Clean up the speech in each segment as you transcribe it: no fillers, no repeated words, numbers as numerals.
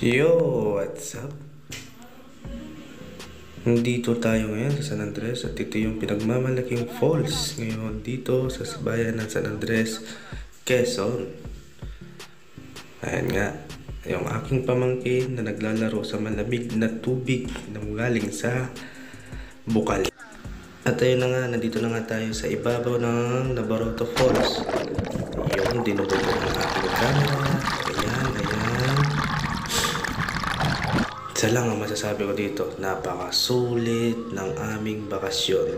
Yo, what's up? Nandito tayo ngayon sa San Andres at ito yung pinagmamalaking falls ngayon dito sa bayan ng San Andres, Quezon. Ayan nga, yung aking pamangkin na naglalaro sa malamig na tubig na galing sa bukal. At ayun na nga, nandito na nga tayo sa ibabaw ng Nabaroto Falls. Yun, dinudog ko ng aking camera. Ayan. Isa lang ang masasabi ko dito, napakasulit ng aming bakasyon.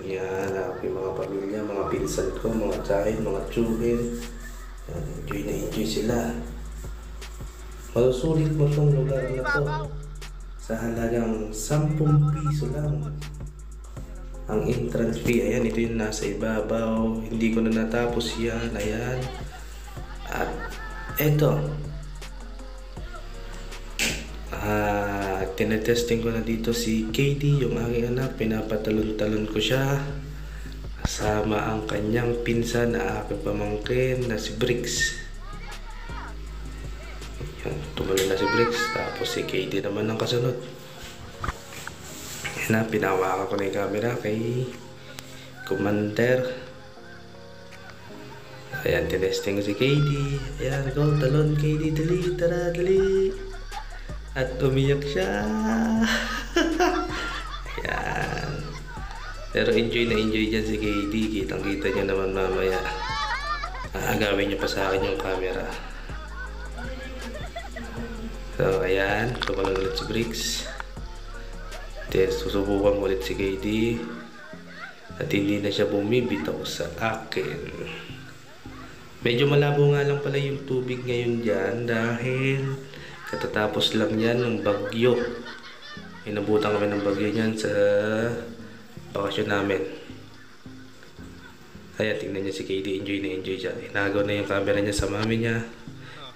Yan, aking mga pamilya, mga pinsan ko, mga tsahin, mga tsuhin. Enjoy na enjoy sila. Masusulit mo itong lugar na to sa halagang 10 piso lang. Ang entrance fee, ayan, ito yung nasa ibabaw. Hindi ko na natapos yan, ayan. At eto, tinetesting ko na dito si KD, yung aking anak. Pinapatalon-talon ko siya kasama ang kanyang pinsan na aking pamangkin na si Bricks. Yan, tumalon na si Bricks, tapos si KD naman ang kasunod. Yan na, pinawakan ko na yung camera kay Commander. Ayan, tinesting ko si KD. Ayan, go, talon KD, dali, tara, dali. At umiyak siya. Ayan. Pero enjoy na enjoy dyan si KD. Kitang-kita niya naman mamaya. Agawin niya pa sa akin yung camera. So, ayan. Tumalon ulit si Bricks. Susubukan ulit si KD. At hindi na siya bumibitaw sa akin. Medyo malabo nga lang pala yung tubig ngayon dyan dahil katatapos lang yan ng bagyo. Inabutan kami ng bagyo niyan sa bakasyon namin. Kaya tingnan niya si KD, enjoy na enjoy siya. Inagaw na yung camera niya sa mami niya.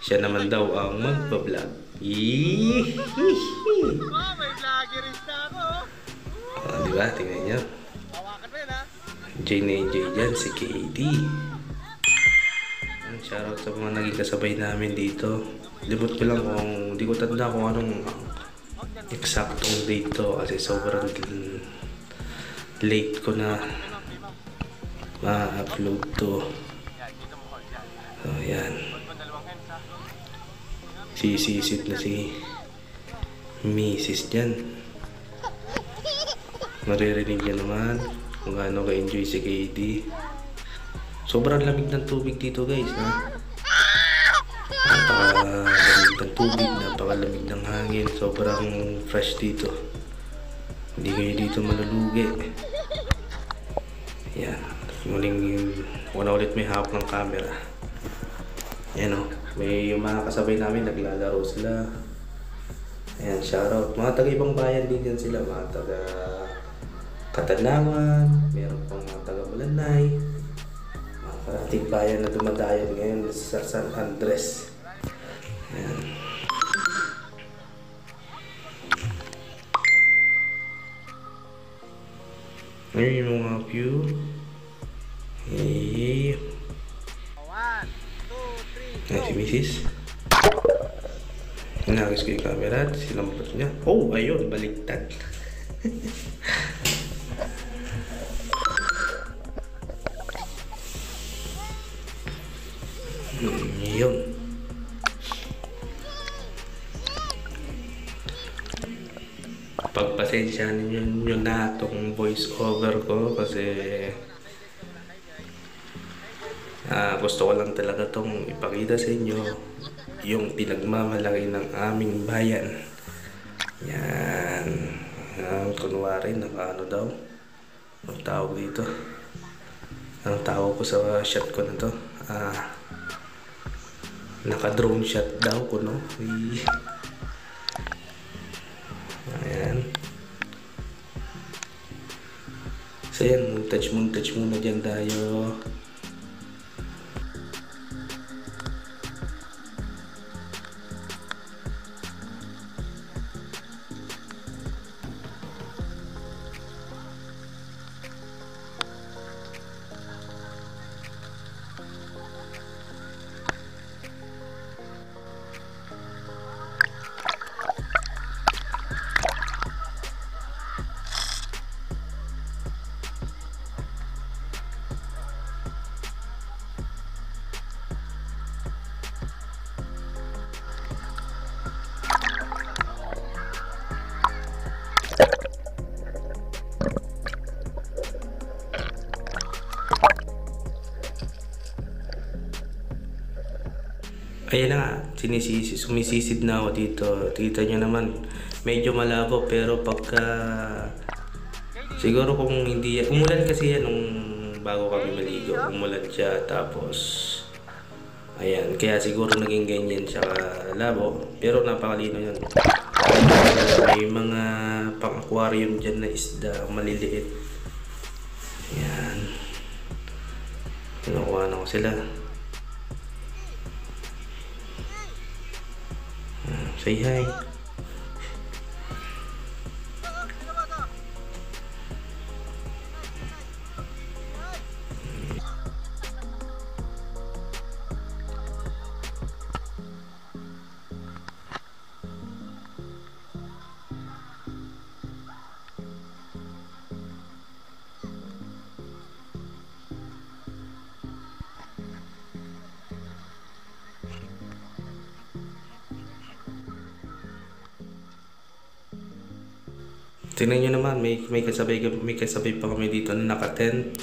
Siya naman daw ang magpa-vlog. May vloggerist na ako. Diba? Tingnan niya. Hawakan mo yun, ha? Enjoy na enjoy dyan si KD. Shoutout sa mga naging kasabay namin dito. Libot ko lang kung hindi ko tanda kung anong eksaktong date to kasi sobrang late ko na ma-upload to. So yan, sisisit na si Mrs. dyan. Maririnig niya naman kung gaano ka-enjoy si KD. Sobrang lamig ng tubig dito guys, ha? Napakalamig ng tubig, napakalamig ng hangin. Sobrang fresh dito. Hindi kayo dito malulugi. Ayan. Muling una ulit may hawak ng camera. Ayan o. May yung mga kasabay namin naglalaro sila. Ayan, shoutout. Mga taga-ibang bayan din yan sila. Mga taga Katanangan. Meron pang mga taga-Bulanay. Parating bayan na dumadayon ngayon sa San Andres. Ayan. Ngayon yung mga view. Hey. 1, 2, 3, Ayan si Mrs. Inagis ko yung camera at silambot niya. Oh, ayun, baliktad. Yun. Pagpasensyahan ninyo na itong voice over ko kasi gusto ko lang talaga itong ipakita sa inyo yung pinagmamalaki ng aming bayan. Yan. Kunwari ano daw ang tawag dito, ang tawag ko sa shot ko na to, naka-drone shot daw ko, no? Ayan. So yan, montage muna dyan tayo. Ayan na nga, sumisisid na ako dito. Kita nyo naman, medyo malabo pero pagka... Siguro kung hindi yan, umulan kasi yan nung bago kami maligo. Umulan siya tapos... Ayan, kaya siguro naging ganyan siya kalabo. Pero napakalino yun. May mga pang-aquarium dyan na isda, maliliit. Ayan. Kinukuha na ko sila. Say hi. Tingnan nyo naman, may kasabay pa kami dito na naka-tent.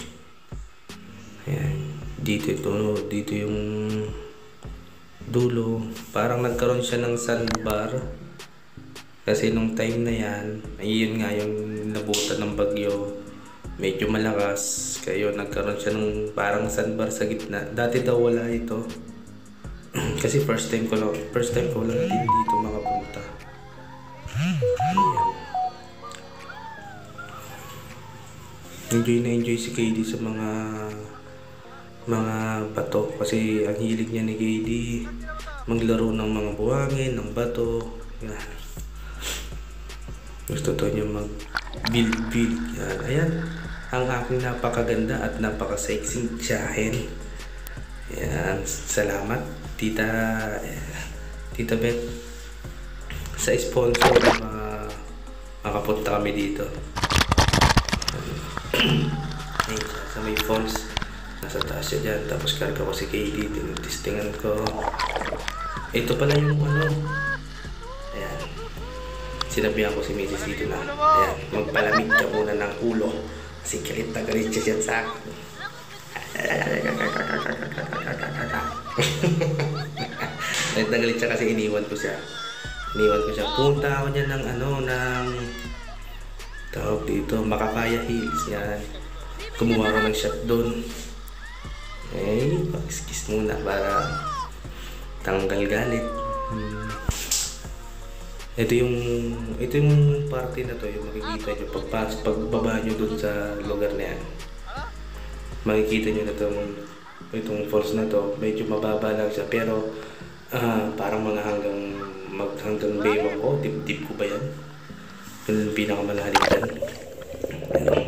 Ayan, dito yung dulo. Parang nagkaroon siya ng sandbar. Kasi nung time na yan, ayun nga yung nabutan ng bagyo. Medyo malakas. Kaya nagkaroon siya ng parang sandbar sa gitna. Dati daw wala ito. Kasi first time ko lang din dito makapunta. Ayan. Enjoy si KD sa mga bato kasi ang hilig niya ni KD maglaro ng mga buhangin, ng bato. Yan. Gusto to niya mag build. Yan. Ayan ang aking napakaganda at napaka-sexy tiyahin. Yan. Salamat Tita Beth sa sponsor na makapunta kami dito. Ay, sa may falls nasa taas siya dyan, tapos karga ko si KD, tinutestingan ko. Ito pala yung ayan, sinabihan ko si Mrs. dito na ayan, magpalamig ka muna ng ulo kasi galit siya sa akin. Galit siya kasi iniwan ko siya. Punta ako niya ng tawag dito, Makakaya Hills. Yan. Kumuha ko ng shot doon. Pag-kiss muna para tanggal galit. Ito yung party na to, yung makikita nyo pagbaba nyo doon sa lugar na yan. Makikita nyo na itong falls na to, medyo mababa lang siya pero parang mga hanggang baywang ko, dip ko ba yan? Yung pinakamalalim dyan.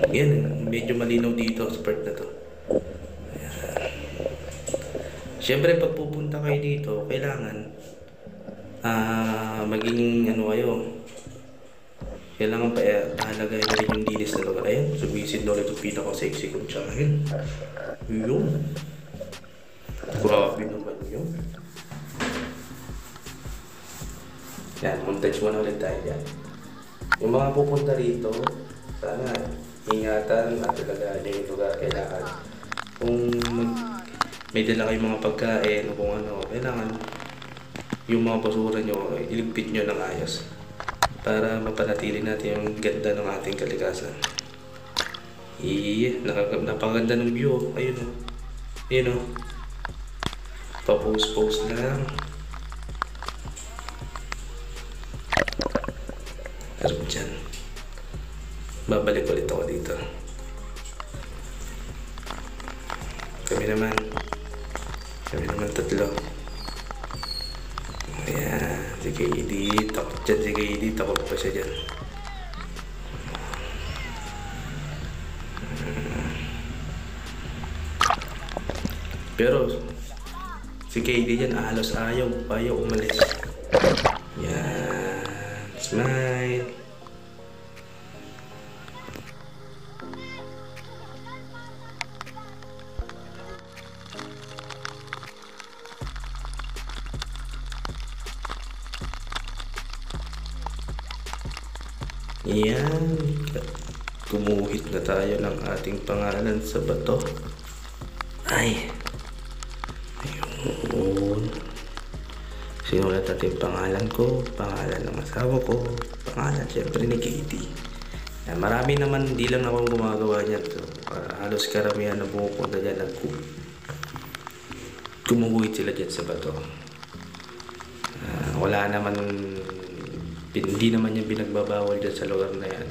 Yan, medyo malinaw dito sa part na to. Siyempre, pag pupunta kayo dito, kailangan maging kayo. Kailangan pahalagahin na rin yung dinis na lugar. Ayan, sumisid na ulit yung pinaka-sexy kong tiyahin. Yun. Grabe naman yun. Yan, montage muna ulit tayo dyan. Yung mga pupunta rito, sana ingatan at talaga yung lugar kailangan. Kung may dala kayong mga pagkain o kung kailangan yung mga basura nyo, iligpit nyo ng ayos para mapanatili natin yung ganda ng ating kalikasan. Napakaganda ng view. Ayun o. Pa-post lang. Pero dyan, babalik ulit ako dito. Kami naman tatlo. Ayan, si KD, takot dyan si KD, takot pa siya dyan. Pero si KD dyan halos ayaw umalis. Yan, smile. Yan, gumuhit na tayo ng ating pangalan sa bato. Ay, ayun. Sinulat natin yung pangalan ko, pangalan ng asawa ko, pangalan syempre ni Katie. Marami naman, hindi lang akong gumagawa niyan. So, halos karamihan na pumupunta dyan gumuguhit sila dyan sa bato. Wala naman, hindi naman yung binagbabawal dyan sa lugar na yan.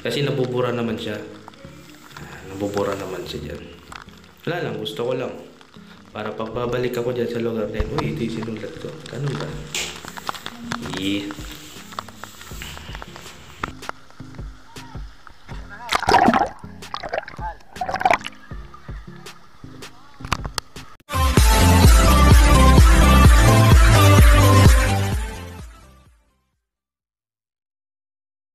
Kasi nabubura naman siya. Nabubura naman siya dyan. Wala lang, gusto ko lang. Para pagbabalik ako dyan sa lugar na yan, uy, ito yung sinulat ko. Ganun ba?